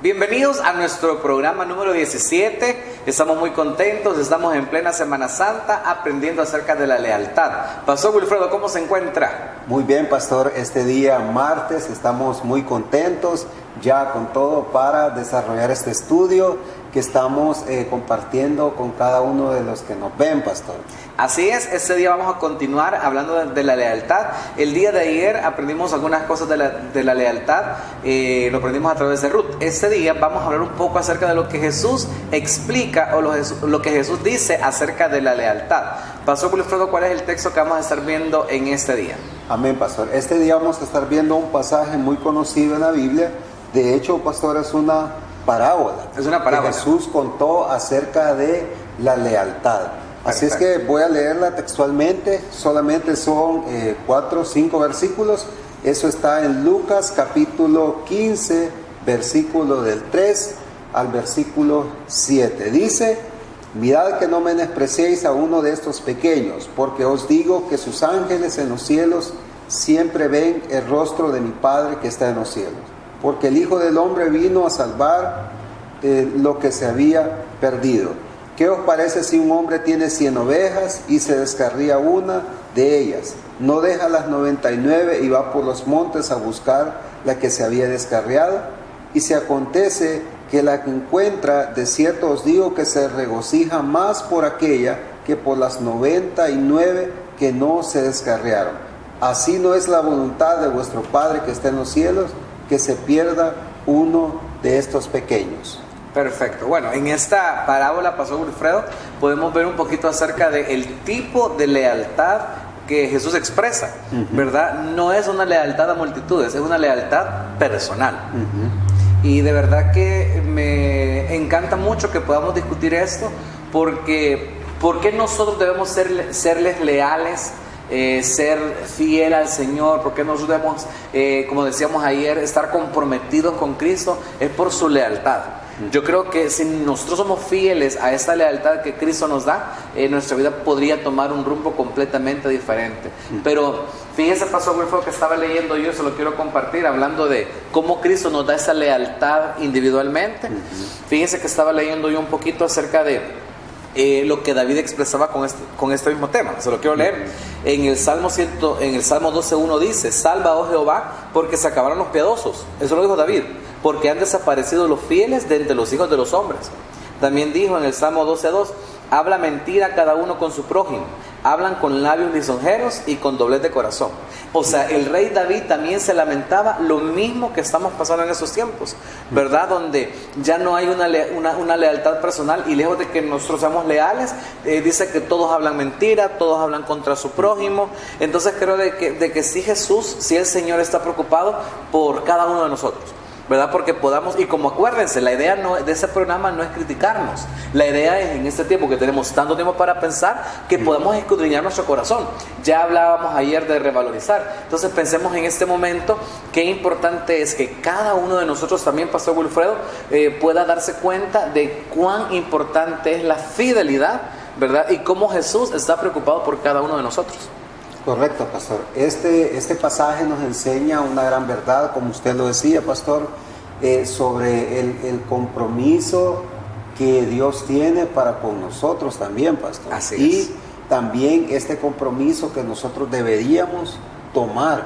Bienvenidos a nuestro programa número 17. Estamos muy contentos, estamos en plena Semana Santa aprendiendo acerca de la lealtad. Pastor Wilfredo, ¿cómo se encuentra? Muy bien, pastor. Este día martes estamos muy contentos ya con todo para desarrollar este estudio que estamos compartiendo con cada uno de los que nos ven, pastor. Así es, este día vamos a continuar hablando de la lealtad. El día de ayer aprendimos algunas cosas de la lealtad, lo aprendimos a través de Ruth. Este día vamos a hablar un poco acerca de lo que Jesús explica o lo que Jesús dice acerca de la lealtad. Pastor Wilfredo, ¿cuál es el texto que vamos a estar viendo en este día? Amén, pastor. Este día vamos a estar viendo un pasaje muy conocido en la Biblia. De hecho, pastor, es una parábola. Es una parábola. Que Jesús contó acerca de la lealtad. Así es que voy a leerla textualmente, solamente son 4 o 5 versículos. Eso está en Lucas capítulo 15, versículo del 3 al versículo 7. Dice: mirad que no menospreciéis a uno de estos pequeños, porque os digo que sus ángeles en los cielos siempre ven el rostro de mi Padre que está en los cielos. Porque el Hijo del Hombre vino a salvar lo que se había perdido. ¿Qué os parece si un hombre tiene 100 ovejas y se descarría una de ellas? ¿No deja las 99 y va por los montes a buscar la que se había descarriado? Y si acontece que la que encuentra, de cierto os digo que se regocija más por aquella que por las 99 que no se descarriaron. Así no es la voluntad de vuestro Padre que está en los cielos, que se pierda uno de estos pequeños. Perfecto. Bueno, en esta parábola, Pastor Wilfredo, podemos ver un poquito acerca del tipo de lealtad que Jesús expresa, ¿verdad? No es una lealtad a multitudes, es una lealtad personal. Y de verdad que me encanta mucho que podamos discutir esto, porque ¿por qué nosotros debemos serles leales? Ser fiel al Señor, porque nosotros debemos, como decíamos ayer, estar comprometidos con Cristo, es por su lealtad. Yo creo que si nosotros somos fieles a esta lealtad que Cristo nos da, nuestra vida podría tomar un rumbo completamente diferente. Pero fíjese, Pastor Wilfredo, que estaba leyendo yo, se lo quiero compartir, hablando de cómo Cristo nos da esa lealtad individualmente. Fíjese que estaba leyendo yo un poquito acerca de lo que David expresaba con este mismo tema. Se lo quiero leer. En el Salmo 12:1 dice: salva, oh Jehová, porque se acabaron los piadosos. Eso lo dijo David, porque han desaparecido los fieles de entre los hijos de los hombres. También dijo en el Salmo 12:2: habla mentira cada uno con su prójimo, hablan con labios lisonjeros y con doblez de corazón. O sea, el rey David también se lamentaba lo mismo que estamos pasando en esos tiempos, ¿verdad? Donde ya no hay una lealtad personal, y lejos de que nosotros seamos leales, dice que todos hablan mentira, todos hablan contra su prójimo. Entonces creo de que sí, Jesús, sí, el Señor está preocupado por cada uno de nosotros, ¿verdad? Porque podamos, y como acuérdense, la idea de ese programa no es criticarnos. La idea es, en este tiempo que tenemos tanto tiempo para pensar, que podamos escudriñar nuestro corazón. Ya hablábamos ayer de revalorizar. Entonces pensemos en este momento qué importante es que cada uno de nosotros también, Pastor Wilfredo, pueda darse cuenta de cuán importante es la fidelidad, ¿verdad? Y cómo Jesús está preocupado por cada uno de nosotros. Correcto, pastor. Este pasaje nos enseña una gran verdad, como usted lo decía, pastor, sobre el compromiso que Dios tiene para con nosotros también, pastor. Así es. Y también este compromiso que nosotros deberíamos tomar,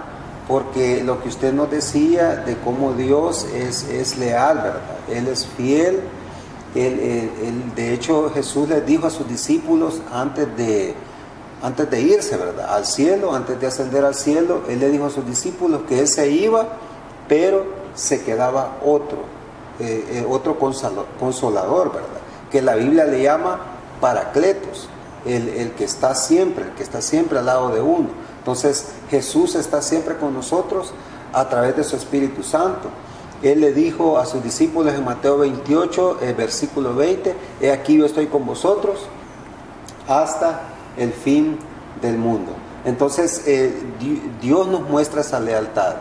porque lo que usted nos decía de cómo Dios es leal, ¿verdad? Él es fiel. De hecho, Jesús les dijo a sus discípulos antes de irse, ¿verdad?, al cielo, antes de ascender al cielo, Él le dijo a sus discípulos que Él se iba, pero se quedaba otro consolador, ¿verdad?, que la Biblia le llama Paracletos, el que está siempre al lado de uno. Entonces Jesús está siempre con nosotros a través de su Espíritu Santo. Él le dijo a sus discípulos en Mateo 28, versículo 20: he aquí yo estoy con vosotros hasta el fin del mundo. Entonces Dios nos muestra esa lealtad,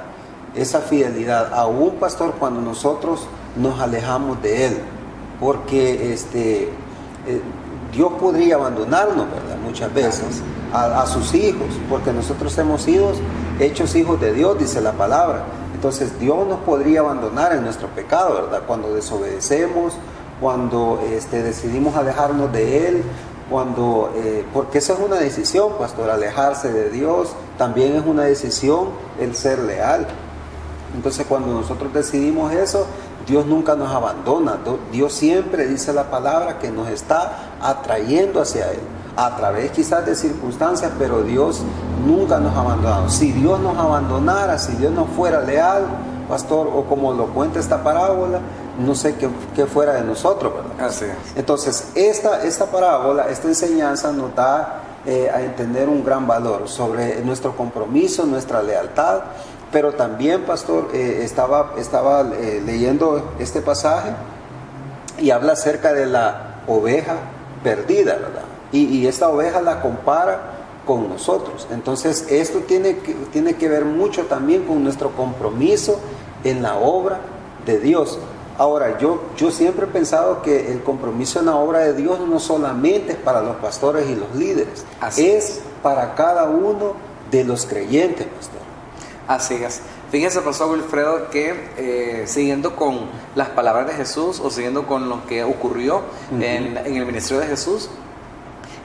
esa fidelidad, aún, pastor, cuando nosotros nos alejamos de Él, porque Dios podría abandonarnos, ¿verdad?, muchas veces a sus hijos, porque nosotros hemos sido hechos hijos de Dios, dice la palabra. Entonces Dios nos podría abandonar en nuestro pecado, ¿verdad? Cuando desobedecemos, cuando decidimos alejarnos de Él, porque esa es una decisión, pastor, alejarse de Dios. También es una decisión el ser leal. Entonces cuando nosotros decidimos eso, Dios nunca nos abandona. Dios siempre, dice la palabra, que nos está atrayendo hacia Él, a través quizás de circunstancias, pero Dios nunca nos ha abandonado. Si Dios nos abandonara, si Dios no fuera leal, pastor, o como lo cuenta esta parábola, no sé qué fuera de nosotros, ¿verdad? Así es. Entonces, esta parábola, esta enseñanza nos da a entender un gran valor sobre nuestro compromiso, nuestra lealtad. Pero también, pastor, estaba leyendo este pasaje y habla acerca de la oveja perdida, ¿verdad? Y esta oveja la compara con nosotros. Entonces, esto tiene que ver mucho también con nuestro compromiso en la obra de Dios. Ahora, yo siempre he pensado que el compromiso en la obra de Dios no solamente es para los pastores y los líderes, es para cada uno de los creyentes, pastor. Así es. Fíjese, pastor Wilfredo, que siguiendo con las palabras de Jesús, o siguiendo con lo que ocurrió en el ministerio de Jesús,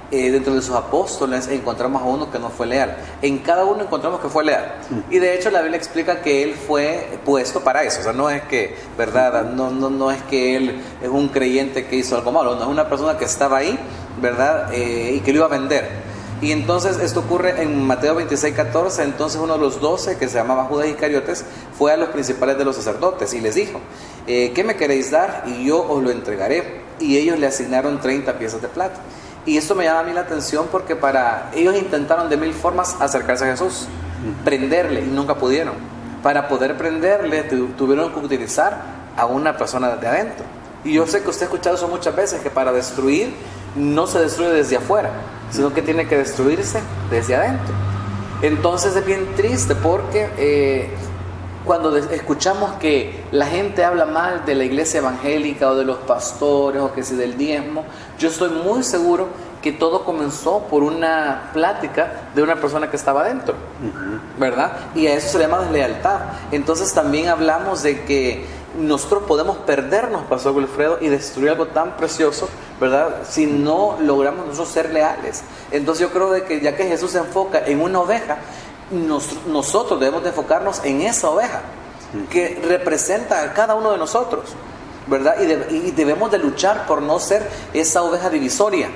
dentro de sus apóstoles encontramos a uno que no fue leal. En cada uno encontramos que fue leal. Y de hecho la Biblia explica que él fue puesto para eso. O sea, no es que, ¿verdad? No es que él es un creyente que hizo algo malo. No, es una persona que estaba ahí, ¿verdad? Y que lo iba a vender. Y entonces esto ocurre en Mateo 26:14. Entonces uno de los 12, que se llamaba Judas Iscariotes, fue a los principales de los sacerdotes y les dijo: ¿qué me queréis dar? Y yo os lo entregaré. Y ellos le asignaron 30 piezas de plata. Y esto me llama a mí la atención porque ellos intentaron de 1000 formas acercarse a Jesús, prenderle, y nunca pudieron. Para poder prenderle tuvieron que utilizar a una persona de adentro. Y yo sé que usted ha escuchado eso muchas veces, que para destruir no se destruye desde afuera, sino que tiene que destruirse desde adentro. Entonces es bien triste porque cuando escuchamos que la gente habla mal de la iglesia evangélica o de los pastores o que si del diezmo, yo estoy muy seguro que todo comenzó por una plática de una persona que estaba adentro, ¿verdad? Y a eso se le llama deslealtad. Entonces también hablamos de que nosotros podemos perdernos, pastor Wilfredo, y destruir algo tan precioso, ¿verdad? Si no logramos nosotros ser leales. Entonces yo creo de que ya que Jesús se enfoca en una oveja, nosotros debemos de enfocarnos en esa oveja que representa a cada uno de nosotros, ¿verdad? Y debemos de luchar por no ser esa oveja divisoria,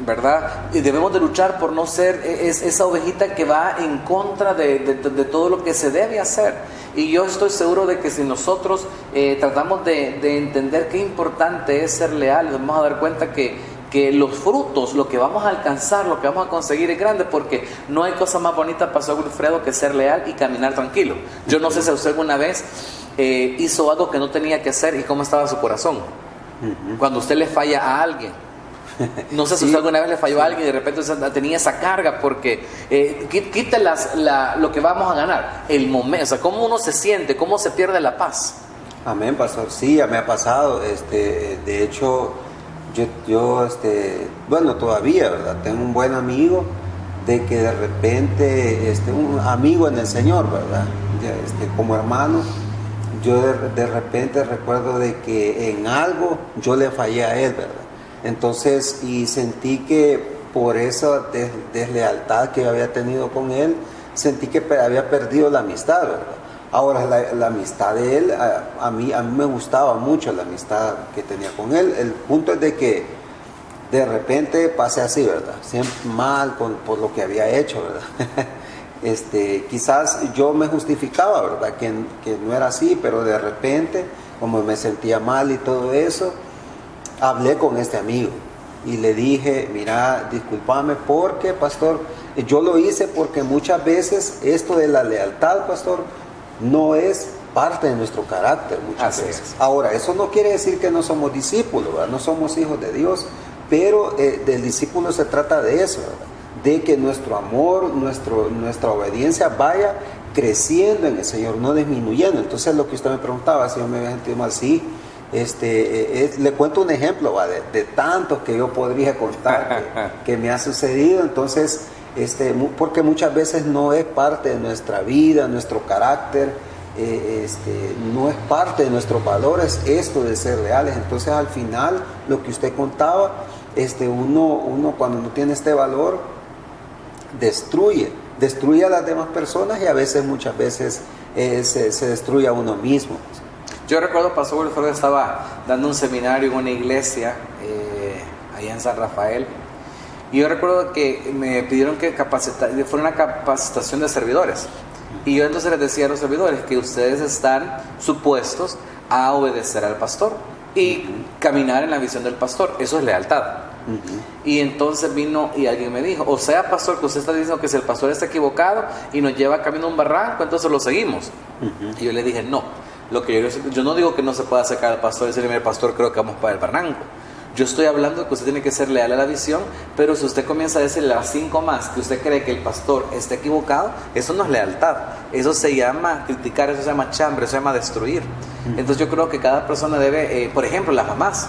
¿verdad? Y debemos de luchar por no ser esa ovejita que va en contra de todo lo que se debe hacer. Y yo estoy seguro de que si nosotros tratamos de entender qué importante es ser leal, nos vamos a dar cuenta que los frutos, lo que vamos a alcanzar, lo que vamos a conseguir es grande, porque no hay cosa más bonita, pastor Wilfredo, que ser leal y caminar tranquilo. Yo no sé si usted alguna vez hizo algo que no tenía que hacer y cómo estaba su corazón. Cuando usted le falla a alguien. No sé si usted alguna vez le falló a alguien y de repente tenía esa carga, porque quita lo que vamos a ganar, el momento, o sea, cómo uno se siente, cómo se pierde la paz. Amén, pastor. Sí, ya me ha pasado. De hecho, yo bueno, todavía, ¿verdad? Tengo un buen amigo de que de repente, un amigo en el Señor, ¿verdad? Como hermano, yo de repente recuerdo de que en algo yo le fallé a él, ¿verdad? Entonces, y sentí que por esa deslealtad que había tenido con él, sentí que había perdido la amistad, ¿verdad? Ahora, la amistad de él, a mí me gustaba mucho la amistad que tenía con él. El punto es de que de repente pasé así, ¿verdad? Siempre mal por lo que había hecho, ¿verdad? Quizás yo me justificaba, ¿verdad? Que no era así, pero de repente, como me sentía mal y todo eso, hablé con este amigo y le dije: mira, discúlpame porque, pastor, yo lo hice porque muchas veces esto de la lealtad, pastor, no es parte de nuestro carácter muchas veces. Ahora, eso no quiere decir que no somos discípulos, ¿verdad? No somos hijos de Dios, pero del discípulo se trata de eso, ¿verdad? De que nuestro amor, nuestra obediencia vaya creciendo en el Señor, no disminuyendo. Entonces, lo que usted me preguntaba, si yo me había sentido mal, sí. Le cuento un ejemplo, ¿va? De tantos que yo podría contar que me ha sucedido. Entonces, porque muchas veces no es parte de nuestra vida, nuestro carácter, no es parte de nuestros valores esto de ser leales. Entonces al final, lo que usted contaba, uno cuando no tiene este valor, destruye a las demás personas, y muchas veces se destruye a uno mismo. Yo recuerdo, Pastor Wilfredo estaba dando un seminario en una iglesia allá en San Rafael, y yo recuerdo que me pidieron que fuera una capacitación de servidores, y yo entonces les decía a los servidores que ustedes están supuestos a obedecer al pastor y caminar en la visión del pastor. Eso es lealtad. Y entonces vino y alguien me dijo, o sea, pastor, que usted está diciendo que si el pastor está equivocado y nos lleva camino a un barranco, entonces lo seguimos. Y yo le dije, no, yo no digo que no se pueda acercar al pastor y decirle, mire, pastor, creo que vamos para el barranco. Yo estoy hablando de que usted tiene que ser leal a la visión, pero si usted comienza a decirle a 5 más que usted cree que el pastor está equivocado, eso no es lealtad. Eso se llama criticar, eso se llama chambre, eso se llama destruir. Entonces yo creo que cada persona debe, por ejemplo, las mamás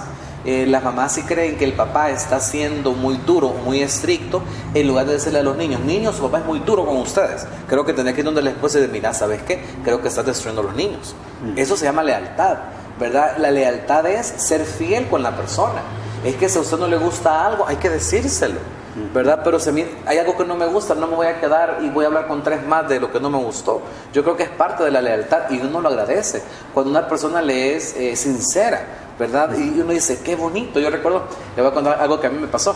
sí creen que el papá está siendo muy duro, muy estricto, en lugar de decirle a los niños, su papá es muy duro con ustedes. Creo que tendría que ir donde la esposa y decir, mira, ¿sabes qué? Creo que estás destruyendo a los niños. Eso se llama lealtad, ¿verdad? La lealtad es ser fiel con la persona. Es que si a usted no le gusta algo, hay que decírselo, ¿verdad? Pero si a mí hay algo que no me gusta, no me voy a quedar y voy a hablar con 3 más de lo que no me gustó. Yo creo que es parte de la lealtad y uno lo agradece cuando una persona le es sincera, ¿verdad? Y uno dice, qué bonito. Yo recuerdo, le voy a contar algo que a mí me pasó.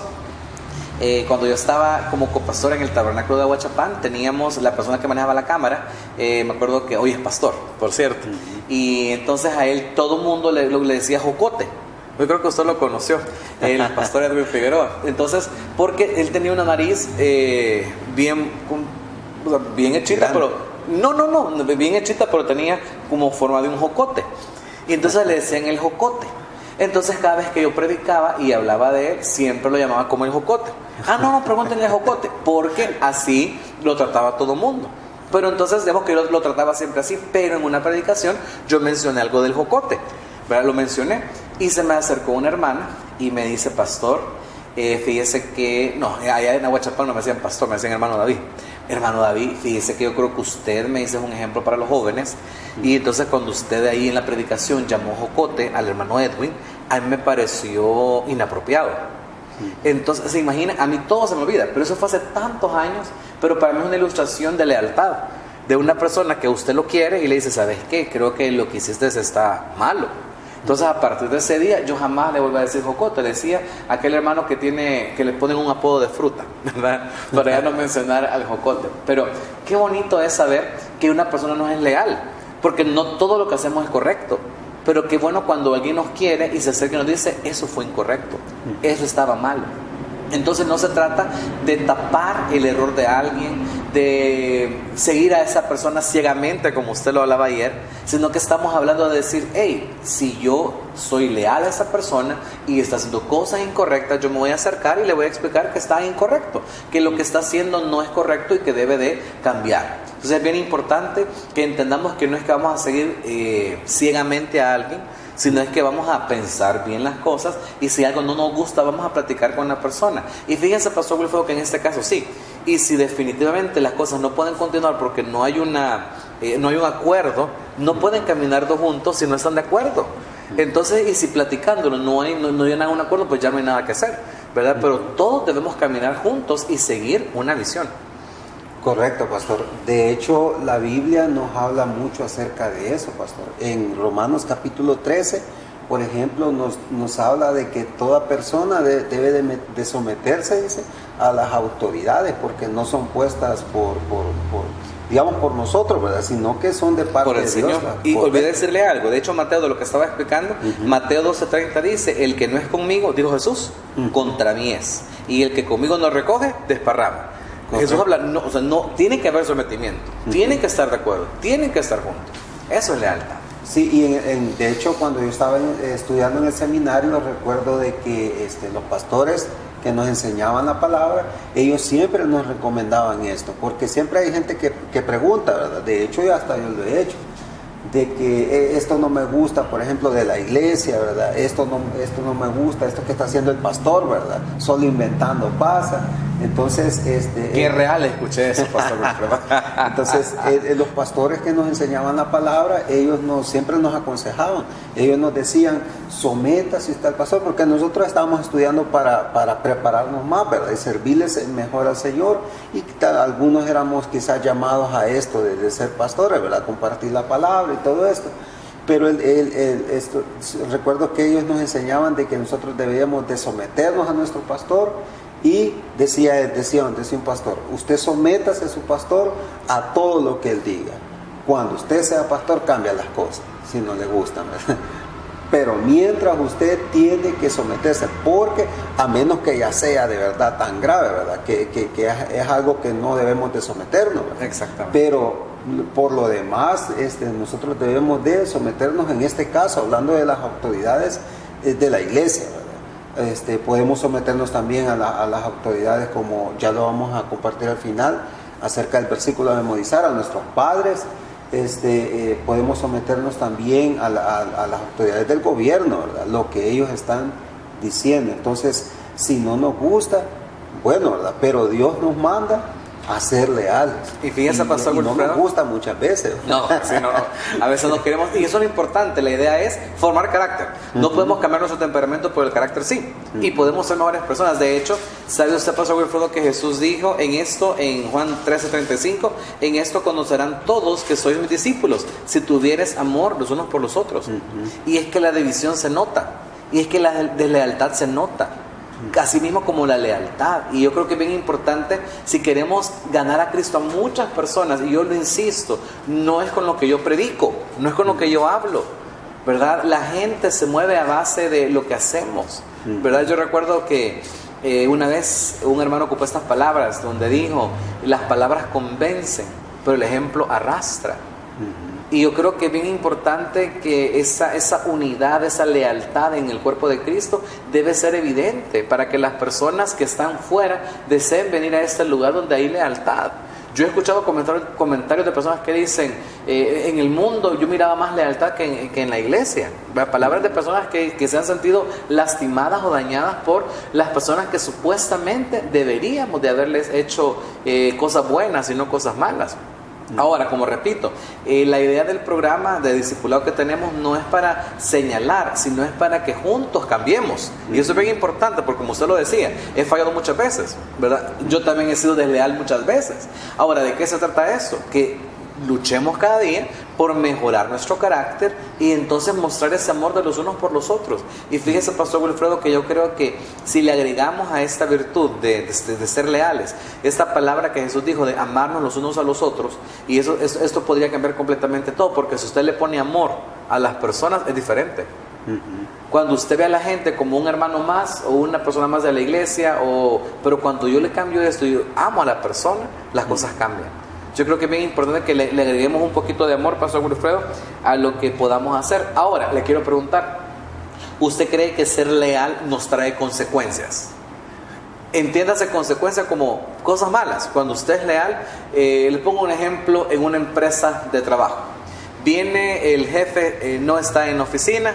Cuando yo estaba como copastor en el tabernáculo de Aguachapán, teníamos la persona que manejaba la cámara, me acuerdo que hoy es pastor, por cierto, y entonces a él todo el mundo le decía Jocote. Yo creo que usted lo conoció, el pastor Edwin Figueroa. Entonces, porque él tenía una nariz bien hechita, pero bien hechita, pero tenía como forma de un jocote. Y entonces le decían el jocote. Entonces cada vez que yo predicaba y hablaba de él, siempre lo llamaba como el jocote. No, pregúntenle el jocote, porque así lo trataba todo el mundo. Pero entonces, digamos que yo lo trataba siempre así, pero en una predicación yo mencioné algo del jocote, ¿verdad? Lo mencioné y se me acercó una hermana y me dice, pastor, fíjese que, no, allá en Aguachapán no me decían pastor, me decían hermano David. Hermano David, fíjese que yo creo que usted me dice un ejemplo para los jóvenes, y entonces cuando usted ahí en la predicación llamó jocote al hermano Edwin, a mí me pareció inapropiado. Entonces, se imagina, a mí todo se me olvida, pero eso fue hace tantos años, pero para mí es una ilustración de lealtad, de una persona que usted lo quiere y le dice, ¿sabes qué? Creo que lo que hiciste está malo. Entonces, a partir de ese día, yo jamás le volví a decir jocote. Le decía a aquel hermano que le ponen un apodo de fruta, ¿verdad? Para ya no mencionar al jocote. Pero qué bonito es saber que una persona no es leal, porque no todo lo que hacemos es correcto. Pero qué bueno cuando alguien nos quiere y se acerca y nos dice, eso fue incorrecto, eso estaba malo. Entonces no se trata de tapar el error de alguien, de seguir a esa persona ciegamente, como usted lo hablaba ayer, sino que estamos hablando de decir, hey, si yo soy leal a esa persona y está haciendo cosas incorrectas, yo me voy a acercar y le voy a explicar que está incorrecto, que lo que está haciendo no es correcto y que debe de cambiar. Entonces es bien importante que entendamos que no es que vamos a seguir ciegamente a alguien, sino es que vamos a pensar bien las cosas, y si algo no nos gusta, vamos a platicar con la persona. Y fíjense, Pastor Wilfredo, que en este caso sí, y si definitivamente las cosas no pueden continuar porque no hay un acuerdo, no pueden caminar dos juntos si no están de acuerdo. Entonces, y si platicándolo no hay un acuerdo, pues ya no hay nada que hacer, ¿verdad? Pero todos debemos caminar juntos y seguir una visión. Correcto, pastor. De hecho, la Biblia nos habla mucho acerca de eso, pastor. En Romanos capítulo 13, por ejemplo, nos habla de que toda persona debe de someterse, dice, a las autoridades, porque no son puestas por nosotros, ¿verdad? Sino que son de parte de Dios. Y olvidé decirle algo. De hecho, Mateo, de lo que estaba explicando, Mateo 12:30 dice, el que no es conmigo, dijo Jesús, contra mí es. Y el que conmigo no recoge, desparrama. Jesús habla, no, tiene que haber sometimiento, tienen que estar de acuerdo, tienen que estar juntos. Eso es lealtad. Sí, y de hecho cuando yo estaba estudiando en el seminario, recuerdo de que los pastores que nos enseñaban la palabra, ellos siempre nos recomendaban esto, porque siempre hay gente que pregunta, ¿verdad? De hecho, hasta yo lo he hecho, de que esto no me gusta, por ejemplo, de la iglesia, ¿verdad? Esto no me gusta, esto que está haciendo el pastor, ¿verdad? Solo inventando pasa. Entonces, qué real escuché eso, pastor Wilfredo. entonces, los pastores que nos enseñaban la palabra, ellos siempre nos aconsejaban. Ellos nos decían, sométase usted al pastor, porque nosotros estábamos estudiando para prepararnos más, ¿verdad? Y servirles mejor al Señor. Y algunos éramos quizás llamados a esto de ser pastores, ¿verdad? Compartir la palabra y todo esto. Pero recuerdo que ellos nos enseñaban de que nosotros debíamos de someternos a nuestro pastor. Y decía un pastor, usted sométase a su pastor a todo lo que él diga. Cuando usted sea pastor, cambia las cosas, si no le gustan, ¿verdad? Pero mientras usted tiene que someterse, porque a menos que ya sea de verdad tan grave, ¿verdad? Que es algo que no debemos de someternos, ¿verdad? Exactamente. Pero por lo demás, nosotros debemos de someternos, en este caso, hablando de las autoridades de la iglesia, ¿verdad? Podemos someternos también a las autoridades, como ya lo vamos a compartir al final, acerca del versículo a memorizar, a nuestros padres. Podemos someternos también a las autoridades del gobierno, ¿verdad? Lo que ellos están diciendo. Entonces, si no nos gusta, bueno, ¿verdad? Pero Dios nos manda a ser leales. Y fíjense, pastor Wilfredo, no nos gusta muchas veces. No. A veces no queremos, y eso es lo importante. La idea es formar carácter. No podemos cambiar nuestro temperamento, pero el carácter sí. Y podemos ser mejores personas. De hecho, ¿sabe usted, pastor Wilfredo, que Jesús dijo en Juan 13:35, en esto conocerán todos que sois mis discípulos, si tuvieres amor los unos por los otros? Y es que la división se nota, y es que la deslealtad se nota, así mismo como la lealtad. Y yo creo que es bien importante, si queremos ganar a Cristo a muchas personas, y yo lo insisto, no es con lo que yo predico, no es con lo que yo hablo, ¿verdad? La gente se mueve a base de lo que hacemos, ¿verdad? Yo recuerdo que una vez un hermano ocupó estas palabras, donde dijo, las palabras convencen, pero el ejemplo arrastra. Y yo creo que es bien importante que esa unidad, esa lealtad en el cuerpo de Cristo debe ser evidente para que las personas que están fuera deseen venir a este lugar donde hay lealtad. Yo he escuchado comentarios de personas que dicen, en el mundo yo miraba más lealtad que en la iglesia. Palabras de personas que se han sentido lastimadas o dañadas por las personas que supuestamente deberíamos de haberles hecho cosas buenas y no cosas malas. Ahora, como repito, la idea del programa de discipulado que tenemos no es para señalar, sino es para que juntos cambiemos. Y eso es bien importante, porque como usted lo decía, he fallado muchas veces, ¿verdad? Yo también he sido desleal muchas veces. Ahora, ¿de qué se trata eso? Que luchemos cada día por mejorar nuestro carácter y entonces mostrar ese amor de los unos por los otros. Y fíjese, pastor Wilfredo, que yo creo que si le agregamos a esta virtud de ser leales, esta palabra que Jesús dijo de amarnos los unos a los otros, y esto podría cambiar completamente todo, porque si usted le pone amor a las personas es diferente. Cuando usted ve a la gente como un hermano más o una persona más de la iglesia, pero cuando yo le cambio esto y yo amo a la persona, las cosas cambian. Yo creo que es bien importante que le agreguemos un poquito de amor, pastor Wilfredo, a lo que podamos hacer. Ahora, le quiero preguntar, ¿usted cree que ser leal nos trae consecuencias? Entiéndase consecuencias como cosas malas. Cuando usted es leal, le pongo un ejemplo en una empresa de trabajo. Viene el jefe, no está en la oficina,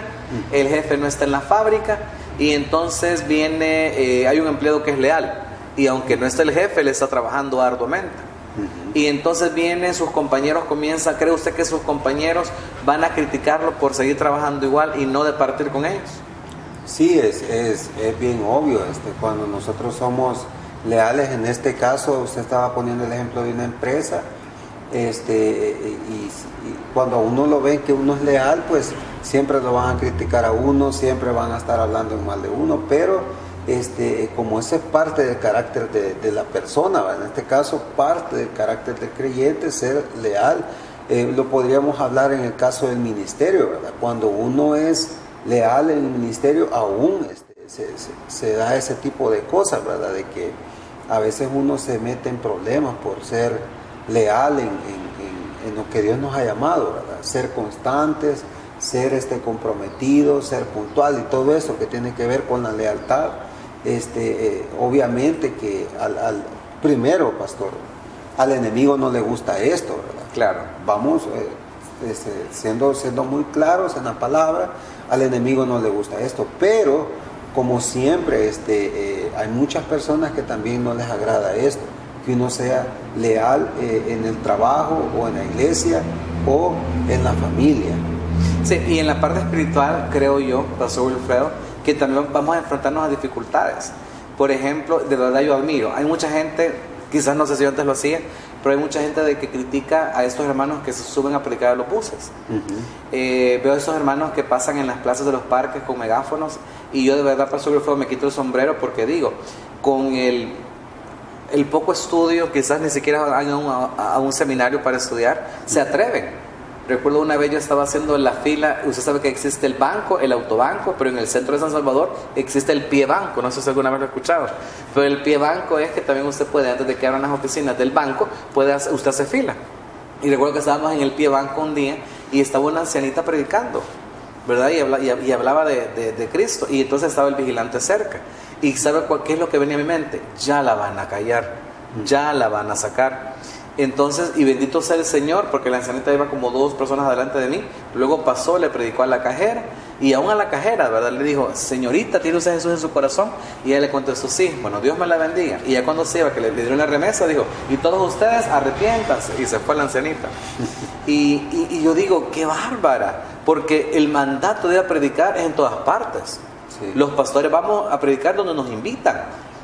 el jefe no está en la fábrica, y entonces hay un empleado que es leal, y aunque no esté el jefe, le está trabajando arduamente. Y entonces vienen sus compañeros, ¿cree usted que sus compañeros van a criticarlo por seguir trabajando igual y no de partir con ellos? Sí, es bien obvio. Cuando nosotros somos leales, en este caso usted estaba poniendo el ejemplo de una empresa, y cuando a uno lo ven que uno es leal, pues siempre lo van a criticar a uno, siempre van a estar hablando mal de uno, pero como esa es parte del carácter de la persona, ¿verdad? En este caso parte del carácter del creyente, ser leal. Lo podríamos hablar en el caso del ministerio, ¿verdad? Cuando uno es leal en el ministerio, aún se da ese tipo de cosas, ¿verdad? De que a veces uno se mete en problemas por ser leal en lo que Dios nos ha llamado, ¿verdad? Ser constantes, ser comprometidos, ser puntual, y todo eso que tiene que ver con la lealtad. Obviamente que primero, pastor, al enemigo no le gusta esto, ¿verdad? Claro. Vamos siendo muy claros en la palabra, al enemigo no le gusta esto, pero como siempre, hay muchas personas que también no les agrada esto, que uno sea leal en el trabajo o en la iglesia o en la familia. Sí, y en la parte espiritual, creo yo, Pastor Wilfredo, que también vamos a enfrentarnos a dificultades. Por ejemplo, de verdad yo admiro, hay mucha gente, quizás no sé si yo antes lo hacía, pero hay mucha gente que critica a estos hermanos que se suben a predicar a los buses. Veo a estos hermanos que pasan en las plazas de los parques con megáfonos, y yo de verdad, Pastor Wilfredo, me quito el sombrero porque digo, con el poco estudio, quizás ni siquiera van a un seminario para estudiar, se atreven. Recuerdo una vez yo estaba haciendo la fila, usted sabe que existe el banco, el autobanco, pero en el centro de San Salvador existe el pie banco, no sé si alguna vez lo he escuchado, pero el pie banco es que también usted puede, antes de que abran las oficinas del banco, usted hace fila. Y recuerdo que estábamos en el pie banco un día y estaba una ancianita predicando, ¿verdad? Y hablaba de Cristo, y entonces estaba el vigilante cerca. ¿Y sabe qué es lo que venía a mi mente? Ya la van a callar, ya la van a sacar. Entonces, y bendito sea el Señor, porque la ancianita iba como 2 personas adelante de mí. Luego pasó, le predicó a la cajera, y aún a la cajera, ¿verdad? Le dijo, señorita, ¿tiene usted Jesús en su corazón? Y ella le contestó, sí. Bueno, Dios me la bendiga. Y ya cuando se iba, que le dieron la remesa, dijo, y todos ustedes arrepiéntanse. Y se fue la ancianita. Y yo digo, qué bárbara, porque el mandato de ir a predicar es en todas partes. Sí. Los pastores vamos a predicar donde nos invitan,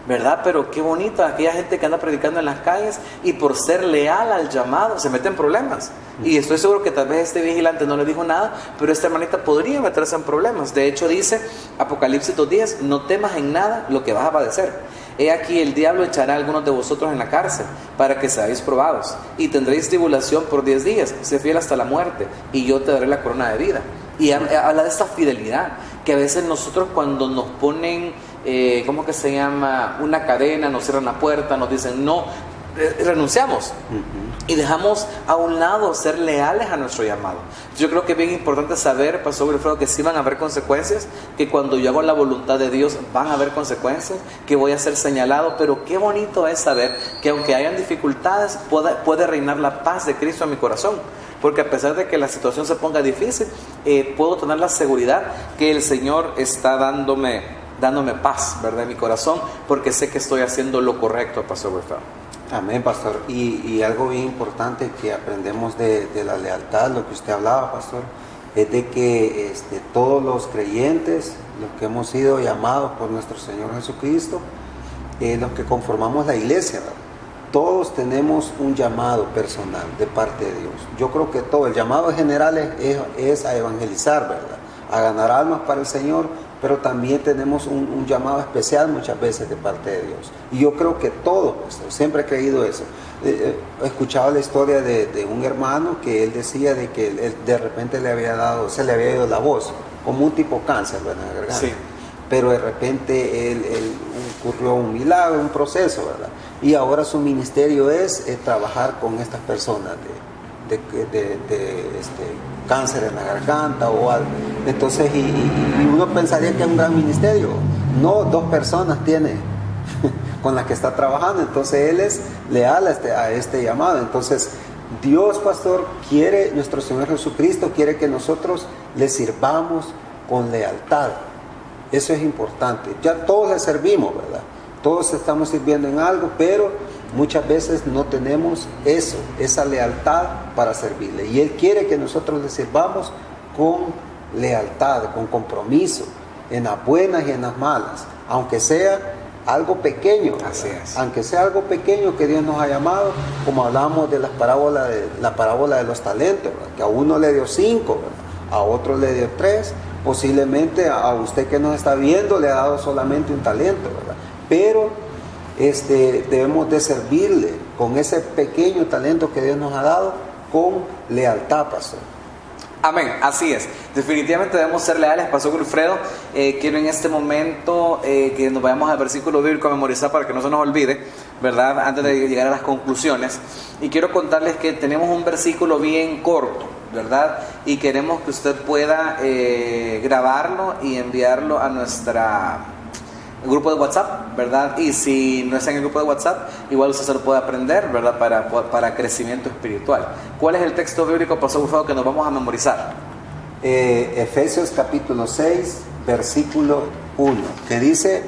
¿verdad? Pero qué bonita aquella gente que anda predicando en las calles y por ser leal al llamado se mete en problemas. Y estoy seguro que tal vez este vigilante no le dijo nada, pero esta hermanita podría meterse en problemas. De hecho dice Apocalipsis 2:10, no temas en nada lo que vas a padecer. He aquí el diablo echará a algunos de vosotros en la cárcel para que seáis probados y tendréis tribulación por 10 días, sé fiel hasta la muerte y yo te daré la corona de vida. Y habla de esta fidelidad que a veces nosotros cuando nos ponen ¿cómo que se llama? Una cadena, nos cierran la puerta, nos dicen no, renunciamos y dejamos a un lado ser leales a nuestro llamado. Yo creo que es bien importante saber, Pastor Wilfredo, que sí van a haber consecuencias, que cuando yo hago la voluntad de Dios van a haber consecuencias, que voy a ser señalado, pero qué bonito es saber que aunque hayan dificultades, puede reinar la paz de Cristo en mi corazón. Porque a pesar de que la situación se ponga difícil, puedo tener la seguridad que el Señor está dándome paz, ¿verdad? En mi corazón, porque sé que estoy haciendo lo correcto, Pastor Wilfredo. Amén, pastor. Y algo bien importante que aprendemos de la lealtad, lo que usted hablaba, pastor, es de que todos los creyentes, los que hemos sido llamados por nuestro Señor Jesucristo, los que conformamos la iglesia, ¿verdad? Todos tenemos un llamado personal de parte de Dios. Yo creo que todo, el llamado general es a evangelizar, ¿verdad? A ganar almas para el Señor, pero también tenemos un llamado especial muchas veces de parte de Dios. Y yo creo que todos, pues, siempre he creído eso. He escuchado la historia de un hermano que él decía de que él de repente se le había ido la voz, como un tipo cáncer, ¿verdad? En la garganta. Sí. Pero de repente él ocurrió un milagro, un proceso, ¿verdad? Y ahora su ministerio es trabajar con estas personas de cáncer en la garganta o algo. Entonces, y uno pensaría que es un gran ministerio. No, 2 personas tiene con las que está trabajando. Entonces, él es leal a este llamado. Entonces, Dios, pastor, nuestro Señor Jesucristo quiere que nosotros le sirvamos con lealtad. Eso es importante. Ya todos le servimos, ¿verdad? Todos estamos sirviendo en algo, pero muchas veces no tenemos esa lealtad para servirle. Y Él quiere que nosotros le sirvamos con lealtad, con compromiso, en las buenas y en las malas, aunque sea algo pequeño. Así es. Aunque sea algo pequeño que Dios nos ha llamado, como hablamos de la parábola de los talentos, ¿verdad? Que a uno le dio 5, ¿verdad? A otro le dio 3, posiblemente a usted que nos está viendo le ha dado solamente un talento, ¿verdad? Pero debemos de servirle con ese pequeño talento que Dios nos ha dado con lealtad, pastor. Amén, así es. Definitivamente debemos ser leales, Pastor Wilfredo. Quiero en este momento que nos vayamos al versículo bíblico a memorizar para que no se nos olvide, ¿verdad? Antes de llegar a las conclusiones. Y quiero contarles que tenemos un versículo bien corto, ¿verdad? Y queremos que usted pueda grabarlo y enviarlo a nuestra grupo de WhatsApp, ¿verdad? Y si no está en el grupo de WhatsApp, igual usted se lo puede aprender, ¿verdad? Para crecimiento espiritual. ¿Cuál es el texto bíblico, Pastor Wilfredo, que nos vamos a memorizar? Efesios capítulo 6, versículo 1, que dice: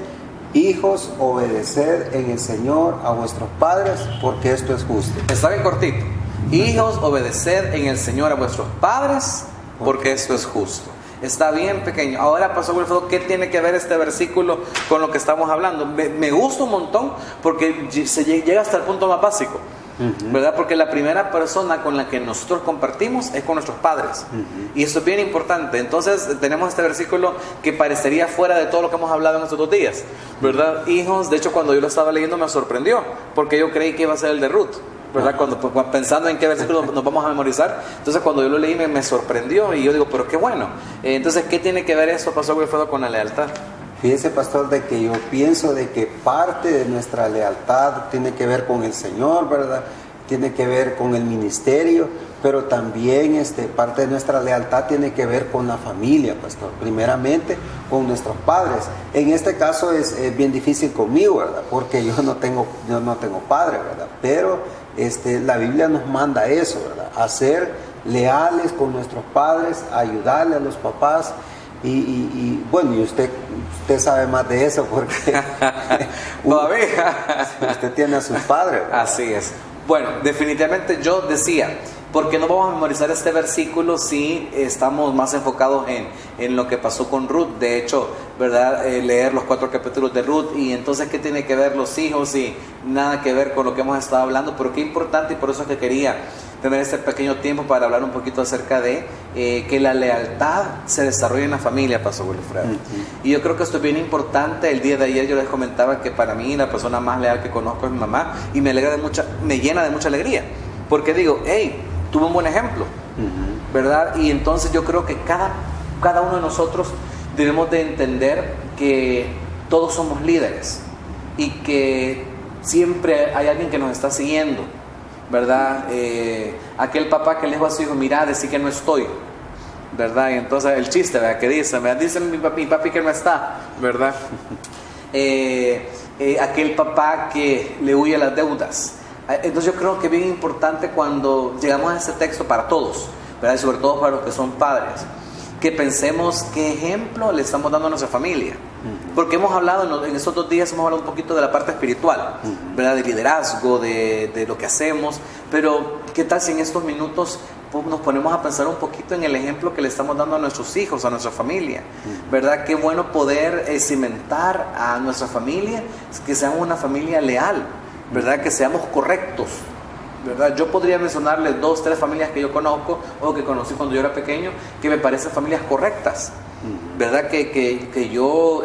hijos, obedeced en el Señor a vuestros padres, porque esto es justo. Está bien cortito. Hijos, obedeced en el Señor a vuestros padres, porque esto es justo. Está bien pequeño. Ahora, Pastor Wilfredo, ¿qué tiene que ver este versículo con lo que estamos hablando? Me gusta un montón porque se llega hasta el punto más básico, ¿verdad? Porque la primera persona con la que nosotros compartimos es con nuestros padres. Y eso es bien importante. Entonces tenemos este versículo que parecería fuera de todo lo que hemos hablado en estos 2 días, ¿verdad? Hijos, de hecho cuando yo lo estaba leyendo me sorprendió, porque yo creí que iba a ser el de Ruth, ¿verdad? Pensando en qué versículo nos vamos a memorizar. Entonces cuando yo lo leí me sorprendió y yo digo, pero qué bueno. Entonces, ¿qué tiene que ver eso, Pastor Wilfredo, con la lealtad? Fíjese, pastor, de que yo pienso de que parte de nuestra lealtad tiene que ver con el Señor, ¿verdad? Tiene que ver con el ministerio, pero también parte de nuestra lealtad tiene que ver con la familia, pastor. Primeramente con nuestros padres. En este caso es bien difícil conmigo, ¿verdad? Porque yo no tengo padre, ¿verdad? Pero la Biblia nos manda eso, ¿verdad? A ser leales con nuestros padres, a ayudarle a los papás. Y bueno, y usted sabe más de eso porque todavía usted tiene a sus padres, ¿verdad? Así es. Bueno, definitivamente yo decía, ¿por qué no vamos a memorizar este versículo si estamos más enfocados en lo que pasó con Ruth? De hecho, ¿verdad? Leer los 4 capítulos de Ruth, y entonces ¿qué tiene que ver los hijos? Y nada que ver con lo que hemos estado hablando, pero qué importante, y por eso es que quería tener este pequeño tiempo para hablar un poquito acerca de que la lealtad se desarrolla en la familia, Pastor Wilfredo. Y yo creo que esto es bien importante. El día de ayer yo les comentaba que para mí la persona más leal que conozco es mi mamá, y me llena de mucha alegría, porque digo, hey, tuve un buen ejemplo, ¿verdad? Y entonces yo creo que cada uno de nosotros debemos de entender que todos somos líderes y que siempre hay alguien que nos está siguiendo, ¿verdad? Aquel papá que le dijo a su hijo, mira, decí que no estoy, ¿verdad? Y entonces el chiste, ¿verdad? Que dice mi papi que no está, ¿verdad? Aquel papá que le huye a las deudas. Entonces yo creo que es bien importante cuando llegamos a este texto para todos, ¿verdad? Y sobre todo para los que son padres, que pensemos qué ejemplo le estamos dando a nuestra familia. Porque hemos hablado en estos 2 días, hemos hablado un poquito de la parte espiritual, ¿verdad? De liderazgo, de lo que hacemos. Pero ¿qué tal si en estos minutos nos ponemos a pensar un poquito en el ejemplo que le estamos dando a nuestros hijos, a nuestra familia, ¿verdad? Qué bueno poder cimentar a nuestra familia, que seamos una familia leal, ¿verdad? Que seamos correctos, ¿verdad? Yo podría mencionarles 2, 3 familias que yo conozco o que conocí cuando yo era pequeño, que me parecen familias correctas, ¿verdad? Que yo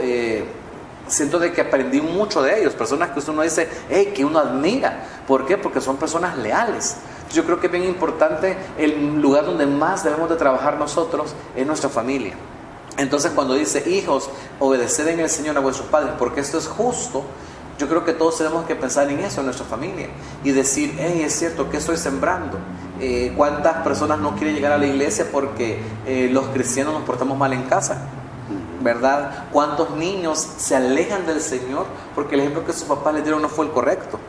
siento de que aprendí mucho de ellos, personas que uno dice, hey, que uno admira. ¿Por qué? Porque son personas leales. Yo creo que es bien importante, el lugar donde más debemos de trabajar nosotros es nuestra familia. Entonces cuando dice, hijos, obedeced en el Señor a vuestros padres, porque esto es justo, yo creo que todos tenemos que pensar en eso, en nuestra familia, y decir, hey, es cierto, ¿qué estoy sembrando? ¿Cuántas personas no quieren llegar a la iglesia porque los cristianos nos portamos mal en casa? ¿Verdad? ¿Cuántos niños se alejan del Señor porque el ejemplo que sus papás les dieron no fue el correcto?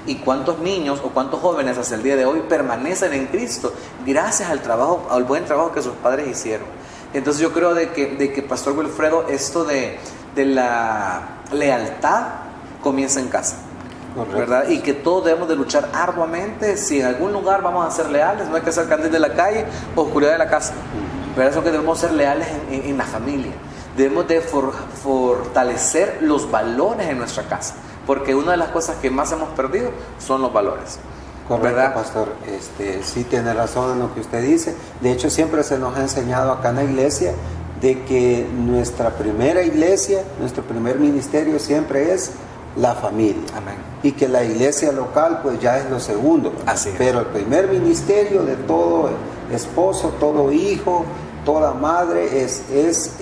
¿Y cuántos niños o cuántos jóvenes hasta el día de hoy permanecen en Cristo gracias al buen trabajo que sus padres hicieron? Entonces yo creo de que Pastor Wilfredo, esto de la lealtad comienza en casa. Correcto. ¿Verdad? Y que todos debemos de luchar arduamente. Si en algún lugar vamos a ser leales, no hay que ser candil de la calle o oscuridad de la casa, ¿verdad? Eso que debemos ser leales en la familia. Debemos de fortalecer los valores en nuestra casa, porque una de las cosas que más hemos perdido son los valores. Correcto, ¿verdad? pastor. Sí tiene razón en lo que usted dice. De hecho, siempre se nos ha enseñado acá en la iglesia de que nuestra primera iglesia, nuestro primer ministerio siempre es la familia. Amén. Y que la iglesia local pues ya es lo segundo. Así es. Pero el primer ministerio de todo esposo, todo hijo, toda madre es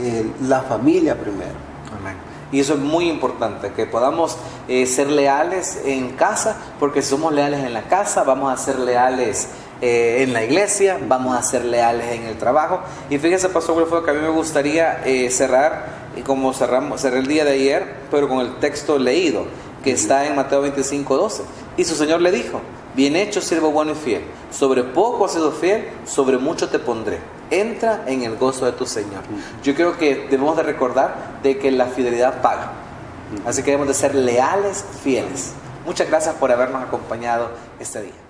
la familia primero. Amén. Y eso es muy importante, que podamos ser leales en casa, porque si somos leales en la casa, vamos a ser leales en la iglesia, vamos a ser leales en el trabajo. Y fíjese, Pastor Wilfredo, que a mí me gustaría cerrar, como cerré el día de ayer, pero con el texto leído, que está en Mateo 25:12. Y su Señor le dijo, bien hecho, siervo bueno y fiel. Sobre poco has sido fiel, sobre mucho te pondré. Entra en el gozo de tu Señor. Yo creo que debemos de recordar de que la fidelidad paga. Así que debemos de ser leales, fieles. Muchas gracias por habernos acompañado este día.